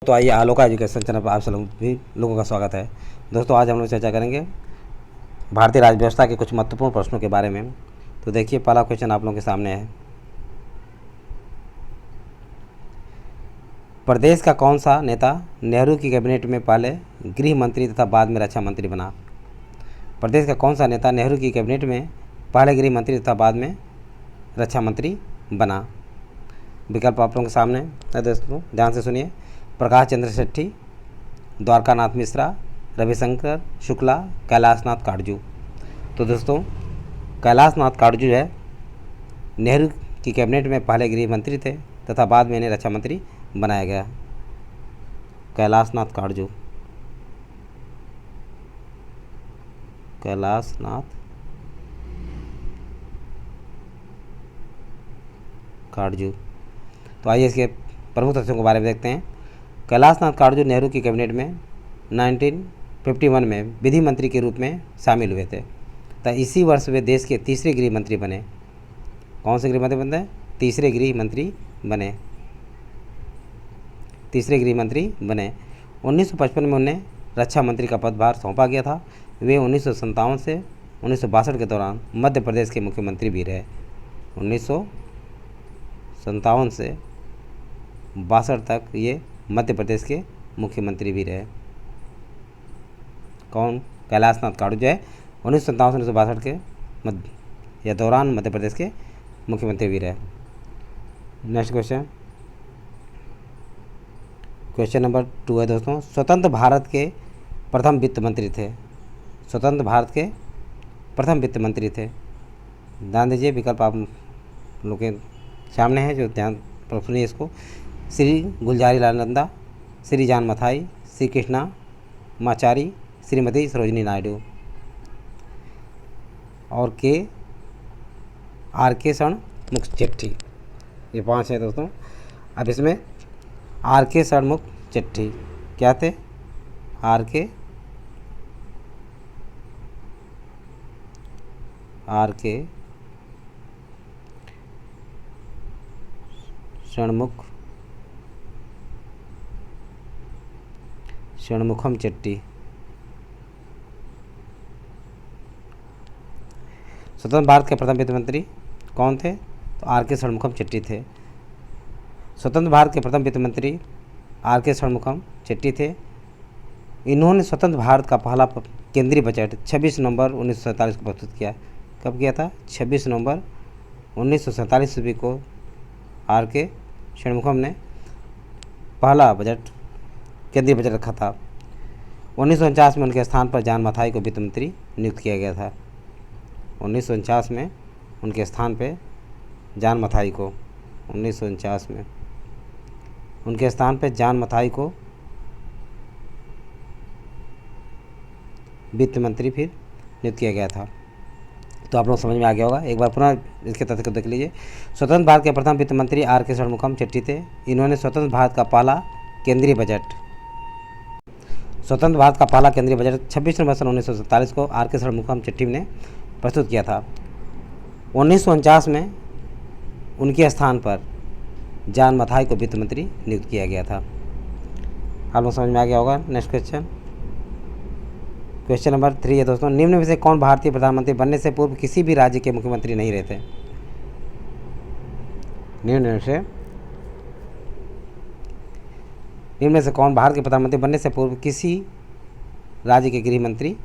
तो आइए Aloka education channel पर आप सभी लोगों का स्वागत है। दोस्तों आज हम लोग चर्चा करेंगे भारतीय राज्य व्यवस्था के कुछ महत्वपूर्ण प्रश्नों के बारे में। तो देखिए पहला क्वेश्चन आप लोगों के सामने है, प्रदेश का कौन सा नेता नेहरू की कैबिनेट में पहले गृह मंत्री तथा बाद में रक्षा मंत्री बना? प्रदेश का कौन सा नेता नेहरू की कैबिनेट में पहले गृह मंत्री तथा बाद में रक्षा मंत्री बना? विकल्प आप लोगों के सामने है दोस्तों, ध्यान से सुनिए। प्रकाश चंद्र शेट्टी, द्वारकानाथ मिश्रा, रविशंकर शुक्ला, कैलाशनाथ काटजू। तो दोस्तों कैलाशनाथ काटजू है नेहरू की कैबिनेट में पहले गृह मंत्री थे तथा बाद में इन्हें रक्षा मंत्री बनाया गया। कैलाशनाथ काटजू, कैलाशनाथ काटजू। तो आइए इसके प्रमुख तथ्यों के बारे में देखते हैं। कैलाशनाथ काटजू नेहरू की कैबिनेट में 1951 में विधि मंत्री के रूप में शामिल हुए थे तथा इसी वर्ष वे देश के तीसरे गृह मंत्री बने। कौन से गृह मंत्री बने? तीसरे गृह मंत्री बने। 1955 में उन्हें रक्षा मंत्री का पदभार सौंपा गया था। वे 1957 से 1962 के दौरान मध्य प्रदेश के मुख्यमंत्री भी रहे। 1957 से 62 तक ये मध्य प्रदेश के मुख्यमंत्री भी रहे। कौन? कैलाशनाथ काटजू है 1957 से 1962 के दौरान मध्य प्रदेश के मुख्यमंत्री भी रहे। नेक्स्ट क्वेश्चन नंबर 2 है दोस्तों, स्वतंत्र भारत के प्रथम वित्त मंत्री थे। स्वतंत्र भारत के प्रथम वित्त मंत्री थे। ध्यान दीजिए, विकल्प आप लोग के सामने है, जो ध्यान सुनिए इसको। श्री गुलजारी लाल नंदा, श्री जान मथाई, श्री कृष्णा माचारी, श्रीमती सरोजिनी नायडू और आर के षणमुख चेट्टी। ये 5 है दोस्तों। अब इसमें आर के षणमुख चेट्टी क्या थे? आर के षणमुखम चेट्टी। स्वतंत्र भारत के प्रथम वित्त मंत्री कौन थे? तो आर के षणमुखम चेट्टी थे। स्वतंत्र भारत के प्रथम वित्त मंत्री आर के षणमुखम चेट्टी थे। इन्होंने स्वतंत्र भारत का पहला केंद्रीय बजट 26 नवंबर 1947 को प्रस्तुत किया। कब किया था? 26 नवंबर 1947 ईस्वी को आर के षणमुखम ने पहला केंद्रीय बजट रखा था। 1949 में उनके स्थान पर जान मथाई को वित्त मंत्री नियुक्त किया गया था। 1949 में उनके स्थान पे जान मथाई को 1949 में उनके स्थान पे जान मथाई को वित्त मंत्री फिर नियुक्त किया गया था। तो आप लोग समझ में आ गया होगा। एक बार पुनः इसके तथ्य को देख लीजिए। स्वतंत्र भारत के प्रथम वित्त मंत्री आर के षणमुखम चेट्टी थे। इन्होंने स्वतंत्र भारत का पहला केंद्रीय बजट 26 नवंबर 1947 को आर के षणमुखम चेट्टी ने प्रस्तुत किया था। 1949 में उनके स्थान पर जान मथाई को वित्त मंत्री नियुक्त किया गया था। आप लोग समझ में आ गया होगा। नेक्स्ट क्वेश्चन नंबर 3 है दोस्तों, निम्न में से कौन भारतीय प्रधानमंत्री बनने से पूर्व किसी भी राज्य के मुख्यमंत्री नहीं रहे थे? निम्न में से कौन भारत के प्रधानमंत्री बनने से पूर्व किसी राज्य के गृह मंत्री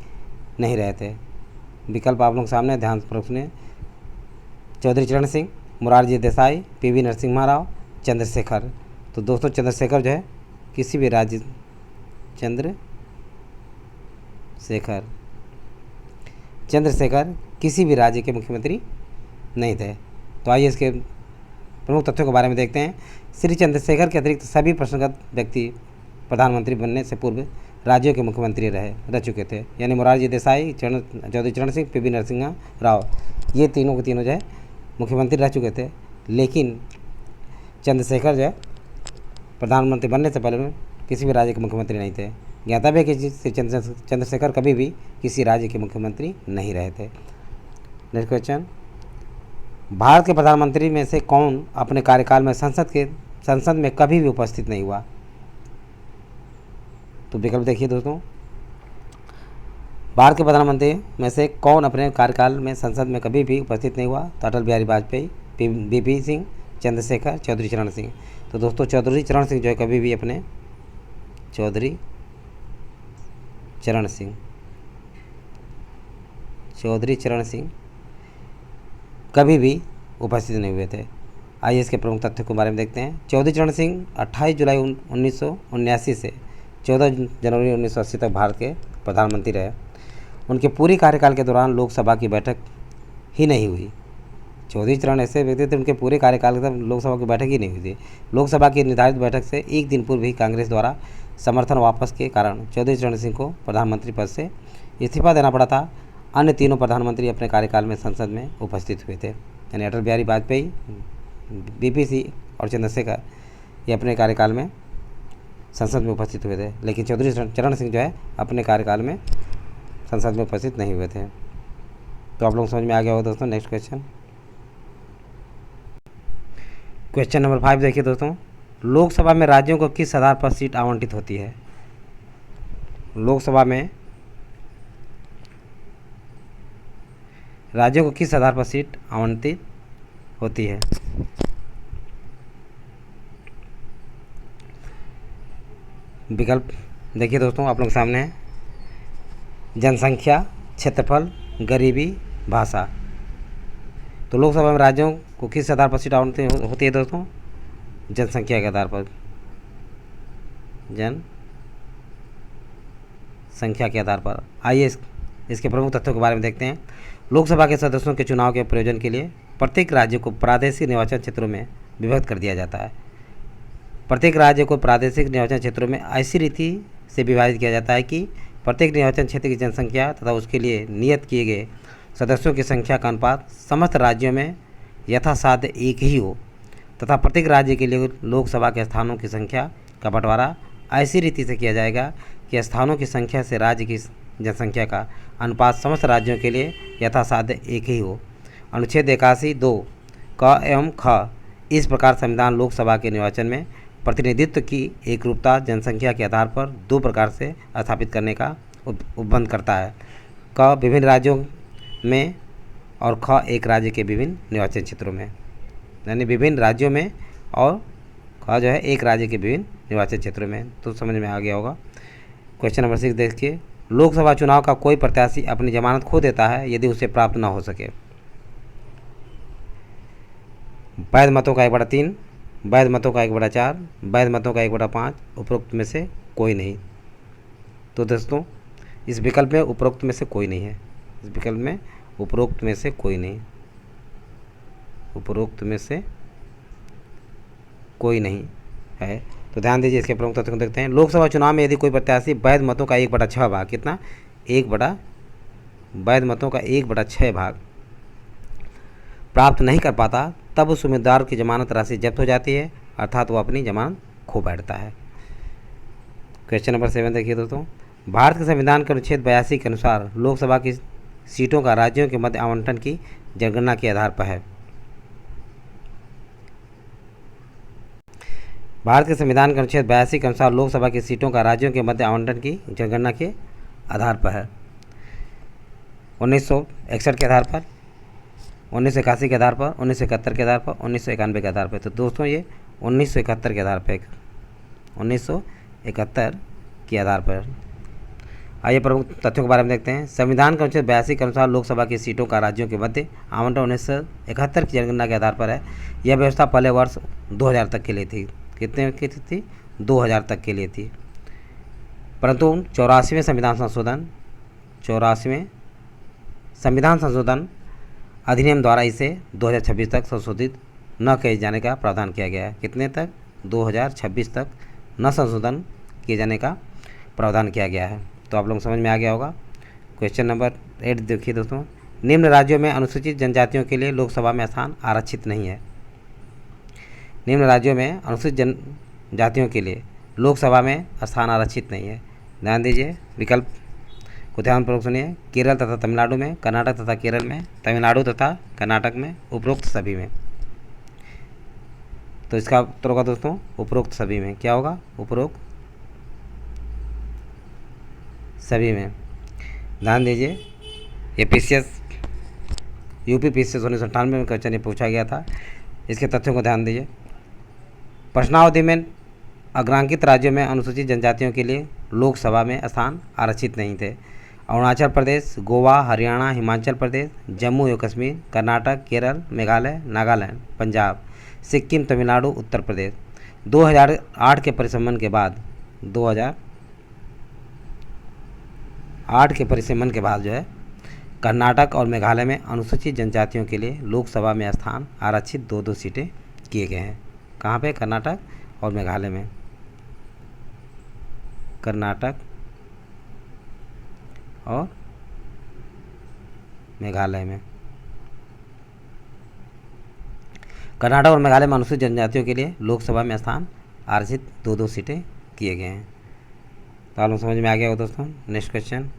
नहीं रहे थे? विकल्प आप लोग सामने, ध्यान पूर्वक सुनिए। चौधरी चरण सिंह, मोरारजी देसाई, पीवी नरसिम्हा राव, चंद्रशेखर। तो दोस्तों चंद्रशेखर जो है किसी भी राज्य चंद्रशेखर किसी भी राज्य के मुख्यमंत्री नहीं थे। तो आइए इसके प्रमुख तथ्यों के बारे में देखते हैं। श्री चंद्रशेखर के अतिरिक्त सभी प्रश्नगत व्यक्ति प्रधानमंत्री बनने से पूर्व राज्यों के मुख्यमंत्री रह चुके थे, यानी मोरारजी देसाई, चौधरी चरण सिंह, पीवी नरसिम्हा राव, ये तीनों के तीनों जो है मुख्यमंत्री रह चुके थे। लेकिन चंद्रशेखर जो है प्रधानमंत्री बनने से पहले किसी भी राज्य के मुख्यमंत्री नहीं थे। ज्ञातव्य है कि श्री चंद्रशेखर कभी भी किसी राज्य के मुख्यमंत्री नहीं रहे थे। नेक्स्ट क्वेश्चन, भारत के प्रधानमंत्री में से कौन अपने कार्यकाल में संसद में कभी भी उपस्थित नहीं हुआ? तो विकल्प देखिए दोस्तों, भारत के प्रधानमंत्री में से कौन अपने कार्यकाल में संसद में कभी भी उपस्थित नहीं हुआ? तो अटल बिहारी वाजपेयी, बीपी सिंह, चंद्रशेखर, चौधरी चरण सिंह। तो दोस्तों चौधरी चरण सिंह जो है कभी भी अपने चौधरी चरण सिंह कभी भी उपस्थित नहीं हुए थे। आइए इसके प्रमुख तथ्यों के बारे में देखते हैं। चौधरी चरण सिंह 28 जुलाई 1979 से 14 जनवरी 1980 तक भारत के प्रधानमंत्री रहे। उनके पूरी कार्यकाल के दौरान लोकसभा की बैठक ही नहीं हुई। चौधरी चरण ऐसे व्यक्ति थे, उनके पूरे कार्यकाल के दौरान लोकसभा की बैठक ही नहीं हुई थी। लोकसभा की निर्धारित बैठक से एक दिन पूर्व ही कांग्रेस द्वारा समर्थन वापस के कारण चौधरी चरण सिंह को प्रधानमंत्री पद से इस्तीफा देना पड़ा था। अन्य तीनों प्रधानमंत्री अपने कार्यकाल में संसद में उपस्थित हुए थे, यानी अटल बिहारी वाजपेयी, बीपी सिंह और चंद्रशेखर, ये अपने कार्यकाल में संसद में उपस्थित हुए थे, लेकिन चौधरी चरण सिंह जो है अपने कार्यकाल में संसद में उपस्थित नहीं हुए थे। तो आप लोग समझ में आ गया होगा दोस्तों। नेक्स्ट क्वेश्चन नंबर 5 देखिए दोस्तों, लोकसभा में राज्यों को किस आधार पर सीट आवंटित होती है? लोकसभा में राज्यों को किस आधार पर सीट आवंटित होती है? विकल्प देखिए दोस्तों आप लोग सामने है, जनसंख्या, क्षेत्रफल, गरीबी, भाषा। तो लोकसभा में राज्यों को किस आधार पर सीट आवंटित होती है दोस्तों? जनसंख्या के आधार पर, जनसंख्या के आधार पर। आइए इसके प्रमुख तथ्यों के बारे में देखते हैं। लोकसभा के सदस्यों के चुनाव के प्रयोजन के लिए प्रत्येक राज्य को प्रादेशिक निर्वाचन क्षेत्रों में विभक्त कर दिया जाता है। प्रत्येक राज्य को प्रादेशिक निर्वाचन क्षेत्रों में ऐसी रीति से विभाजित किया जाता है कि प्रत्येक निर्वाचन क्षेत्र की जनसंख्या तथा उसके लिए नियत किए गए सदस्यों की संख्या का अनुपात समस्त राज्यों में यथासाध्य एक ही हो, तथा प्रत्येक राज्य के लिए लोकसभा के स्थानों की संख्या का बंटवारा ऐसी रीति से किया जाएगा कि स्थानों की संख्या से राज्य की जनसंख्या का अनुपात समस्त राज्यों के लिए यथासाध्य एक ही हो। अनुच्छेद 81(2) क एवं ख इस प्रकार संविधान लोकसभा के निर्वाचन में प्रतिनिधित्व की एकरूपता जनसंख्या के आधार पर दो प्रकार से स्थापित करने का उपबंध करता है। क विभिन्न राज्यों में और ख एक राज्य के विभिन्न निर्वाचन क्षेत्रों में, यानी विभिन्न राज्यों में और ख जो है एक राज्य के विभिन्न निर्वाचन क्षेत्रों में। तो समझ में आ गया होगा। क्वेश्चन नंबर 6 देखिए, लोकसभा चुनाव का कोई प्रत्याशी अपनी जमानत खो देता है यदि उसे प्राप्त न हो सके। वैध मतों का 1/3, वैध मतों का 1/4, वैध मतों का 1/5, उपरोक्त में से कोई नहीं। तो दोस्तों इस विकल्प में उपरोक्त में से कोई नहीं है। इस विकल्प में उपरोक्त में से कोई नहीं, उपरोक्त में से कोई नहीं है। तो ध्यान दीजिए, इसके प्रमुख तथ्यों को देखते हैं। लोकसभा चुनाव में यदि कोई प्रत्याशी वैध मतों का 1/6 भाग, कितना वैध मतों का 1/6 भाग प्राप्त नहीं कर पाता, तब उस उम्मीदवार की जमानत राशि जब्त हो जाती है, अर्थात वो अपनी जमानत खो बैठता है। क्वेश्चन नंबर 7 देखिए दोस्तों, भारत के संविधान के अनुच्छेद 82 के अनुसार लोकसभा की सीटों का राज्यों के मध्य आवंटन की जनगणना के आधार पर है। भारत के संविधान के अनुच्छेद 82 के अनुसार लोकसभा की सीटों का राज्यों के मध्य आवंटन की जनगणना के आधार पर है। 1961 के आधार पर, 1981 के आधार पर, 1971 के आधार पर, 1991 के आधार पर। तो दोस्तों ये 1971 के आधार पर, 1971 के आधार पर। आइए प्रमुख तथ्यों के बारे में देखते हैं। संविधान के अनुच्छेद 82 के अनुसार लोकसभा की सीटों का राज्यों के मध्य आवंटन 1971 की जनगणना के आधार पर है। यह व्यवस्था पहले वर्ष 2000 तक के लिए थी। कितने की थी? 2000 तक के लिए थी। परंतु 84वें संविधान संशोधन अधिनियम द्वारा इसे 2026 तक संशोधित न किए जाने का प्रावधान किया गया है। कितने तक? 2026 तक न संशोधन किए जाने का प्रावधान किया गया है। तो आप लोग समझ में आ गया होगा। क्वेश्चन नंबर 8 देखिए दोस्तों, निम्न राज्यों में अनुसूचित जनजातियों के लिए लोकसभा में स्थान आरक्षित नहीं है। निम्न राज्यों में अनुसूचित जनजातियों के लिए लोकसभा में स्थान आरक्षित नहीं है। ध्यान दीजिए, विकल्प को ध्यानपूर्वक सुनिए। केरल तथा तमिलनाडु में, कर्नाटक तथा केरल में, तमिलनाडु तथा कर्नाटक में, उपरोक्त सभी में। तो इसका उत्तर होगा दोस्तों उपरोक्त सभी में। क्या होगा? उपरोक्त सभी में। ध्यान दीजिए, ये पीसीएस यूपी पीसीएस 1998 में क्वेश्चन ये पूछा गया था। इसके तथ्यों को ध्यान दीजिए। प्रश्नावधि में अग्रांकित राज्यों में अनुसूचित जनजातियों के लिए लोकसभा में स्थान आरक्षित नहीं थे। अरुणाचल प्रदेश, गोवा, हरियाणा, हिमाचल प्रदेश, जम्मू एवं कश्मीर, कर्नाटक, केरल, मेघालय, नागालैंड, पंजाब, सिक्किम, तमिलनाडु, उत्तर प्रदेश। 2008 के परिसंपन्न के बाद 2008 के परिसंपन्न के बाद जो है कर्नाटक और मेघालय में अनुसूचित जनजातियों के लिए लोकसभा में स्थान आरक्षित 2-2 सीटें किए गए हैं। कहाँ पे? कर्नाटक और मेघालय में। कर्नाटक और मेघालय में। कर्नाटक और मेघालय में अनुसूचित जनजातियों के लिए लोकसभा में स्थान आरक्षित 2-2 सीटें किए गए हैं। तो आप लोग समझ में आ गया हो दोस्तों। नेक्स्ट क्वेश्चन,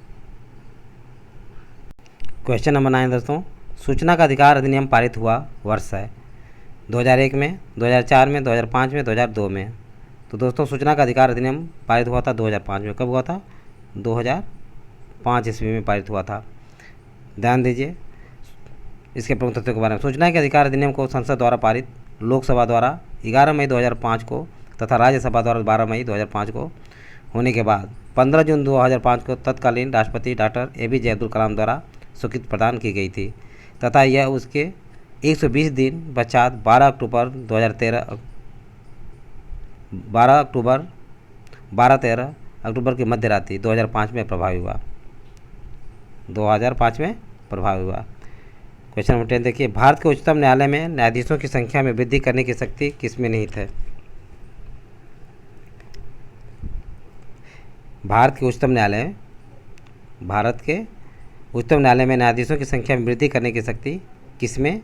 क्वेश्चन नंबर 9 दोस्तों, सूचना का अधिकार अधिनियम पारित हुआ वर्ष है। 2001 में, 2004 में, 2005 में, 2002 में। तो दोस्तों सूचना का अधिकार अधिनियम पारित हुआ था 2005 में। कब हुआ था? 2005 ईस्वी में पारित हुआ था। ध्यान दीजिए इसके प्रमुख तथ्यों के बारे में। सूचना के अधिकार अधिनियम को संसद द्वारा पारित, लोकसभा द्वारा 11 मई 2005 को तथा राज्यसभा द्वारा 12 मई 2005 को होने के बाद 15 जून 2005 को तत्कालीन राष्ट्रपति डॉक्टर APJ अब्दुल कलाम द्वारा स्वीकृति प्रदान की गई थी तथा यह उसके 120 दिन पश्चात 12 अक्टूबर 13 अक्टूबर की मध्य रात्रि 2005 में प्रभावी हुआ। 2005 में प्रभावी हुआ। क्वेश्चन नंबर 10 देखिए, भारत के उच्चतम न्यायालय में न्यायाधीशों की संख्या में वृद्धि करने की शक्ति किसमें निहित है? भारत के उच्चतम न्यायालय में न्यायाधीशों की संख्या में वृद्धि करने की शक्ति किसमें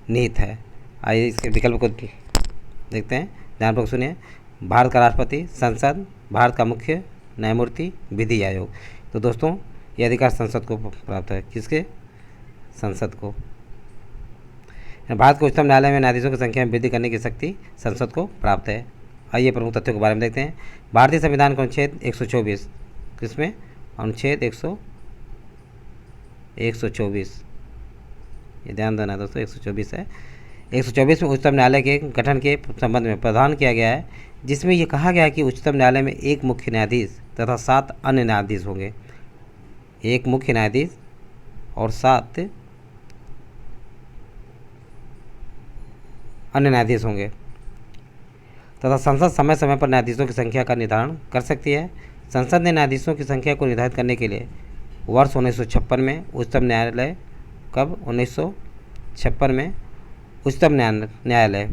निहित है? आइए इसके विकल्प को देखते हैं, ध्यानपूर्वक सुनिए। भारत का राष्ट्रपति, संसद, भारत का मुख्य न्यायमूर्ति, विधि आयोग। तो दोस्तों ये अधिकार संसद को प्राप्त है। किसके? संसद को। भारत के उच्चतम न्यायालय में न्यायाधीशों की संख्या में वृद्धि करने की शक्ति संसद को प्राप्त है। आइए प्रमुख तथ्यों के बारे में देखते हैं। भारतीय संविधान का अनुच्छेद 124, किसमें? अनुच्छेद 124, ये ध्यान देना दोस्तों, 124 है। 124 में उच्चतम न्यायालय के गठन के संबंध में प्रावधान किया गया है, जिसमें यह कहा गया है कि उच्चतम न्यायालय में एक मुख्य न्यायाधीश तथा 7 अन्य न्यायाधीश होंगे। एक मुख्य न्यायाधीश और 7 अन्य न्यायाधीश होंगे तथा संसद समय समय पर न्यायाधीशों की संख्या का निर्धारण कर सकती है। संसद ने न्यायाधीशों की संख्या को निर्धारित करने के लिए वर्ष 1956 में उच्चतम न्यायालय, कब? 1956 में उच्चतम न्यायालय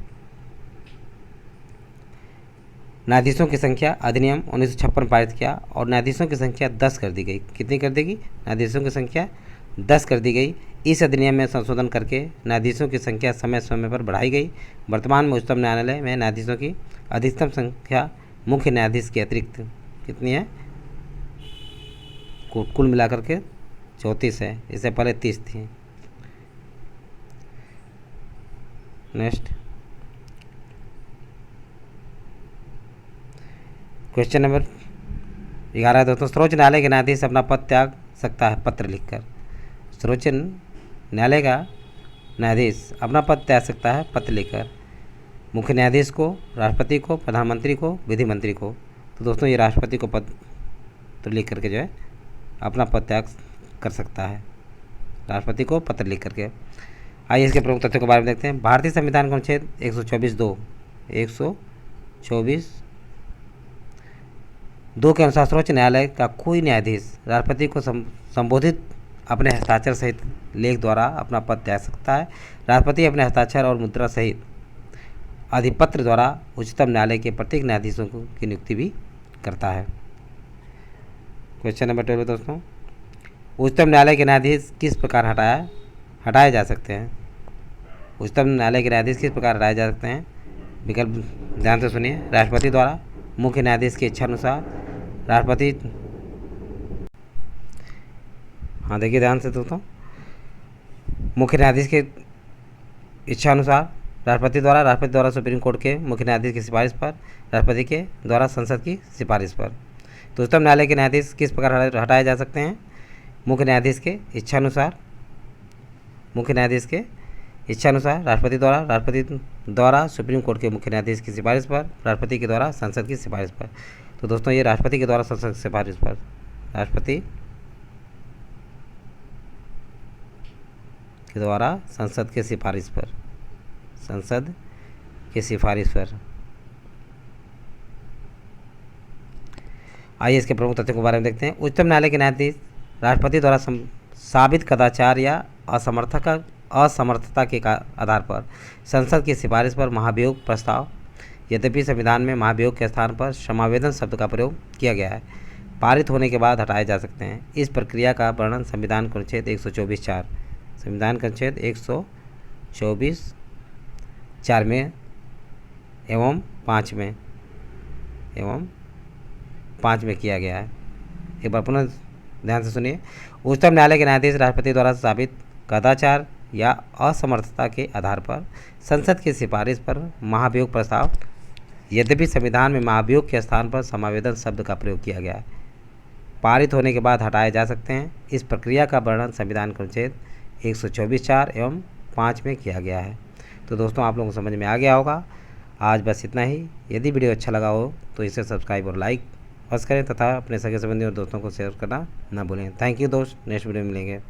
न्यायाधीशों की संख्या अधिनियम 1956 पारित किया और न्यायाधीशों की संख्या 10 कर दी गई। कितनी कर देगी? न्यायाधीशों की संख्या 10 कर दी गई। इस अधिनियम में संशोधन करके न्यायाधीशों की संख्या समय समय पर बढ़ाई गई। वर्तमान में उच्चतम न्यायालय में न्यायाधीशों की अधिकतम संख्या मुख्य न्यायाधीश के अतिरिक्त कितनी है? कुल मिलाकर के 34 है। इससे पहले 30 थी। नेक्स्ट क्वेश्चन नंबर 11 दोस्तों, सर्वोच्च न्यायालय के न्यायाधीश अपना पद त्याग सकता है पत्र लिखकर। सर्वोच्च न्यायालय का न्यायाधीश अपना पद त्याग सकता है पत्र लिखकर। मुख्य न्यायाधीश को, राष्ट्रपति को, प्रधानमंत्री को, विधि मंत्री को। तो दोस्तों ये राष्ट्रपति को पत्र लिख करके जो है अपना पद त्याग कर सकता है, राष्ट्रपति को पत्र लिख करके। आइए इसके प्रमुख तथ्यों के बारे में देखते हैं। भारतीय संविधान का अनुच्छेद 124(2) के अनुसार सर्वोच्च न्यायालय का कोई न्यायाधीश राष्ट्रपति को संबोधित अपने हस्ताक्षर सहित लेख द्वारा अपना पद त्याग सकता है। राष्ट्रपति अपने हस्ताक्षर और मुद्रा सहित अधिपत्र द्वारा उच्चतम न्यायालय के प्रत्येक न्यायाधीशों की नियुक्ति भी करता है। क्वेश्चन नंबर 12 दोस्तों, उच्चतम न्यायालय के न्यायाधीश किस प्रकार हटाए जा सकते हैं? उच्चतम न्यायालय के न्यायाधीश किस प्रकार हटाए जा सकते हैं? विकल्प ध्यान से सुनिए। राष्ट्रपति द्वारा, मुख्य न्यायाधीश की इच्छा अनुसार, राष्ट्रपति, हाँ देखिए ध्यान से दोस्तों, मुख्य न्यायाधीश के इच्छा अनुसार, राष्ट्रपति द्वारा सुप्रीम कोर्ट के मुख्य न्यायाधीश की सिफारिश पर, राष्ट्रपति के द्वारा संसद की सिफारिश पर। तो उच्चतम न्यायालय के न्यायाधीश किस प्रकार हटाए जा सकते हैं? मुख्य न्यायाधीश के इच्छानुसार, मुख्य न्यायाधीश के इच्छानुसार, राष्ट्रपति द्वारा सुप्रीम कोर्ट के मुख्य न्यायाधीश की सिफारिश पर, राष्ट्रपति के द्वारा संसद की सिफारिश पर। तो दोस्तों ये राष्ट्रपति के द्वारा संसद की सिफारिश पर, राष्ट्रपति के द्वारा संसद के सिफारिश पर, संसद की सिफारिश पर। आइए इसके प्रमुख तथ्यों के बारे में देखते हैं। उच्चतम न्यायालय के न्यायाधीश राष्ट्रपति द्वारा साबित कदाचार या असमर्थता के आधार पर संसद की सिफारिश पर महाभियोग प्रस्ताव, यद्यपि संविधान में महाभियोग के स्थान पर समावेदन शब्द का प्रयोग किया गया है, पारित होने के बाद हटाए जा सकते हैं। इस प्रक्रिया का वर्णन संविधान के अनुच्छेद 124(4), संविधान के अनुच्छेद 124(4) में एवं 5 में किया गया है। एक बार पुनः ध्यान से सुनिए। उच्चतम न्यायालय के न्यायाधीश राष्ट्रपति द्वारा साबित कदाचार या असमर्थता के आधार पर संसद की सिफारिश पर महाभियोग प्रस्ताव, यद्यपि संविधान में महाभियोग के स्थान पर समावेदन शब्द का प्रयोग किया गया है, पारित होने के बाद हटाए जा सकते हैं। इस प्रक्रिया का वर्णन संविधान के अनुच्छेद 124(4) एवं 5 में किया गया है। तो दोस्तों आप लोगों को समझ में आ गया होगा। आज बस इतना ही। यदि वीडियो अच्छा लगा हो तो इसे सब्सक्राइब और लाइक अवश्य करें तथा अपने सगे संबंधी और दोस्तों को शेयर करना ना भूलें। थैंक यू दोस्त, नेक्स्ट वीडियो में मिलेंगे।